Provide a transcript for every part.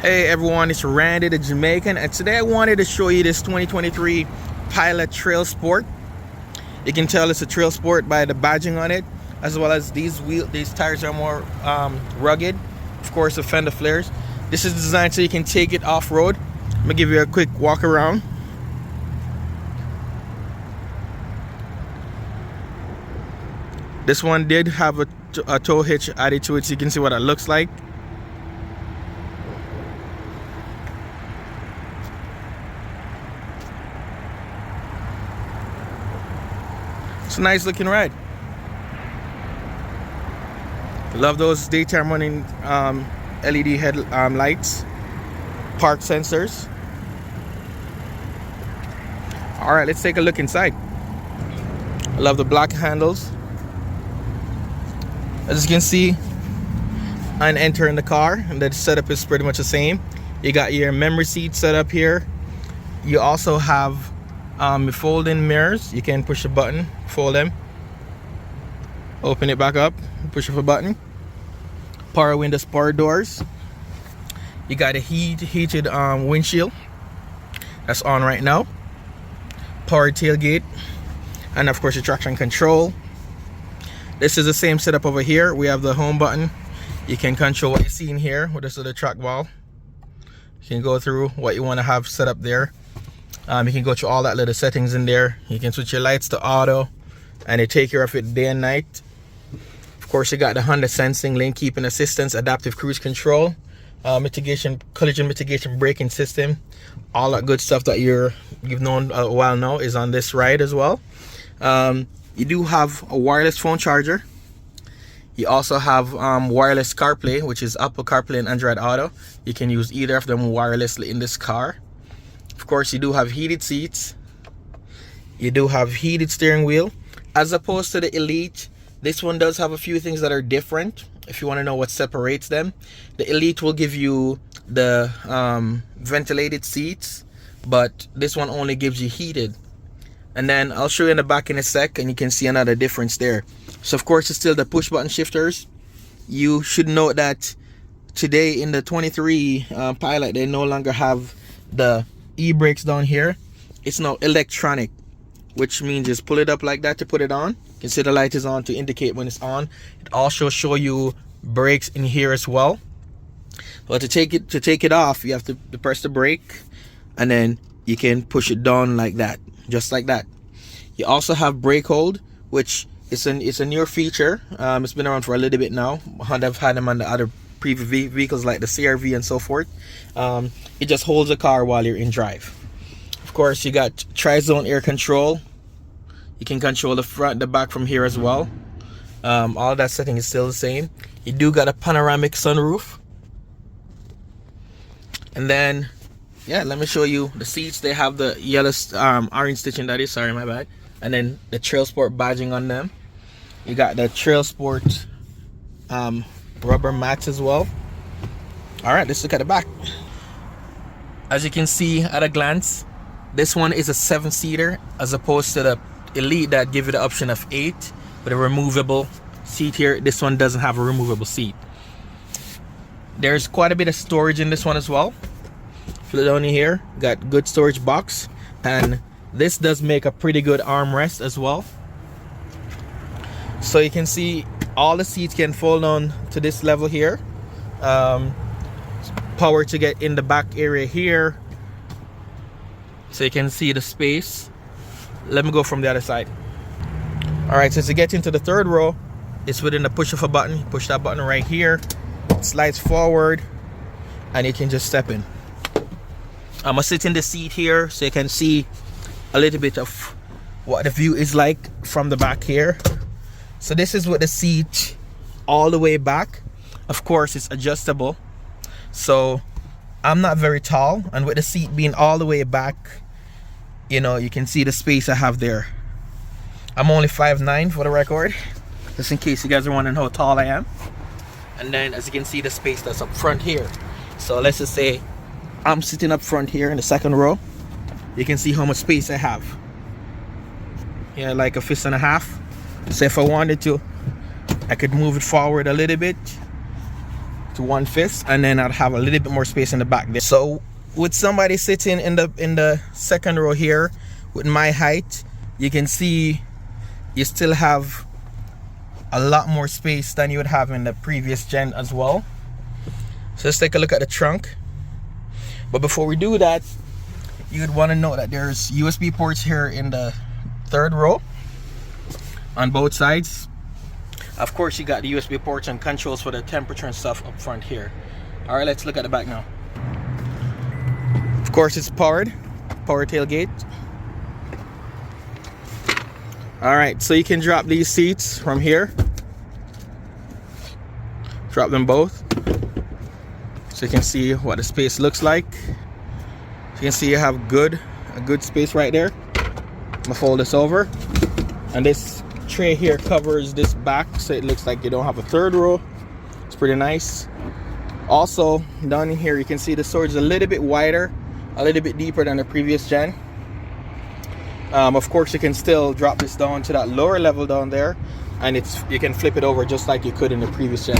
Hey everyone, it's Randy the Jamaican, and today I wanted to show you this 2023 Pilot TrailSport. You can tell it's a TrailSport by the badging on it, as well as these tires are more rugged. Of course, the fender flares. This is designed so you can take it off-road. I'm gonna give you a quick walk around. This one did have a tow hitch added to it, so you can see what it looks like. It's a nice looking ride. Love those daytime running LED head lights, park sensors. All right, let's take a look inside. I love the black handles. As you can see, I'm entering the car, and the setup is pretty much the same. You got your memory seat set up here. You also have folding mirrors. You can push a button, fold them, open it back up, push of a button. Power windows, power doors. You got a heated windshield that's on right now. Power tailgate, and of course your traction control. This is the same setup over here. We have the home button. You can control what you see in here with this little trackball. You can go through what you want to have set up there. You can go through all that little settings in there. You can switch your lights to auto, and they take care of it day and night. Of course, you got the Honda sensing, lane keeping assistance, adaptive cruise control, collision mitigation braking system. All that good stuff that you've known a while now is on this ride as well. You do have a wireless phone charger. You also have wireless CarPlay, which is Apple CarPlay and Android Auto. You can use either of them wirelessly in this car. Of course, you do have heated seats. You do have heated steering wheel. As opposed to the Elite, this one does have a few things that are different. If you want to know what separates them, the Elite will give you the ventilated seats, but this one only gives you heated. And then I'll show you in the back in a sec, and you can see another difference there. So of course, it's still the push button shifters. You should note that today in the 23 Pilot, they no longer have the e-brakes down here. It's now electronic, which means just pull it up like that to put it on. You can see the light is on to indicate when it's on. It also show you brakes in here as well. But to take it off, you have to press the brake, and then you can push it down like that, just like that. You also have brake hold, which is a newer feature. It's been around for a little bit now. Honda have had them on the other previous vehicles like the CR-V and so forth. It just holds the car while you're in drive. Of course, you got tri-zone air control. You can control the front, the back from here as well. All that setting is still the same. You do got a panoramic sunroof. And then, yeah, let me show you the seats. They have the yellow, orange stitching, that is, sorry, my bad. And then the TrailSport badging on them. You got the TrailSport rubber mats as well. All right, let's look at the back. As you can see at a glance, this one is a 7-seater as opposed to the Elite that give you the option of 8 with a removable seat here. This one doesn't have a removable seat. There's quite a bit of storage in this one as well. Flip down here, got good storage box, and this does make a pretty good armrest as well. So you can see all the seats can fold on to this level here. Power to get in the back area here, so you can see the space. Let me go from the other side. All right, so to get into the third row, it's within the push of a button. You push that button right here, it slides forward, and you can just step in. I'm gonna sit in the seat here so you can see a little bit of what the view is like from the back here. So this is with the seat all the way back. Of course, it's adjustable. So I'm not very tall, and with the seat being all the way back, you know, you can see the space I have there. I'm only 5'9" for the record, just in case you guys are wondering how tall I am. And then as you can see, the space that's up front here. So let's just say I'm sitting up front here in the second row. You can see how much space I have. Yeah, like a fist and a half. So if I wanted to, I could move it forward a little bit to 1/5, and then I'd have a little bit more space in the back there. So with somebody sitting in the second row here with my height, you can see you still have a lot more space than you would have in the previous gen as well. So let's take a look at the trunk. But before we do that, you'd want to know that there's USB ports here in the third row on both sides. Of course, you got the USB ports and controls for the temperature and stuff up front here. All right, let's look at the back now. Of course, it's power tailgate. All right, so you can drop these seats from here. Drop them both, so you can see what the space looks like. So you can see you have a good space right there. I'm gonna fold this over, and this tray here covers this back, so it looks like you don't have a third row. It's pretty nice. Also, down in here, you can see the storage is a little bit wider, a little bit deeper than the previous gen. Of course, you can still drop this down to that lower level down there, and you can flip it over just like you could in the previous gen.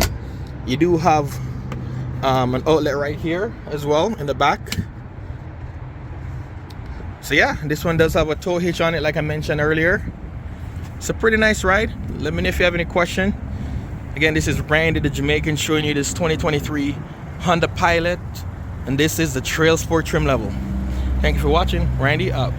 You do have an outlet right here as well in the back. So yeah, this one does have a tow hitch on it, like I mentioned earlier. It's a pretty nice ride. Let me know if you have any question. Again, this is Randy the Jamaican showing you this 2023 Honda Pilot, and this is the TrailSport trim level. Thank you for watching. Randy out.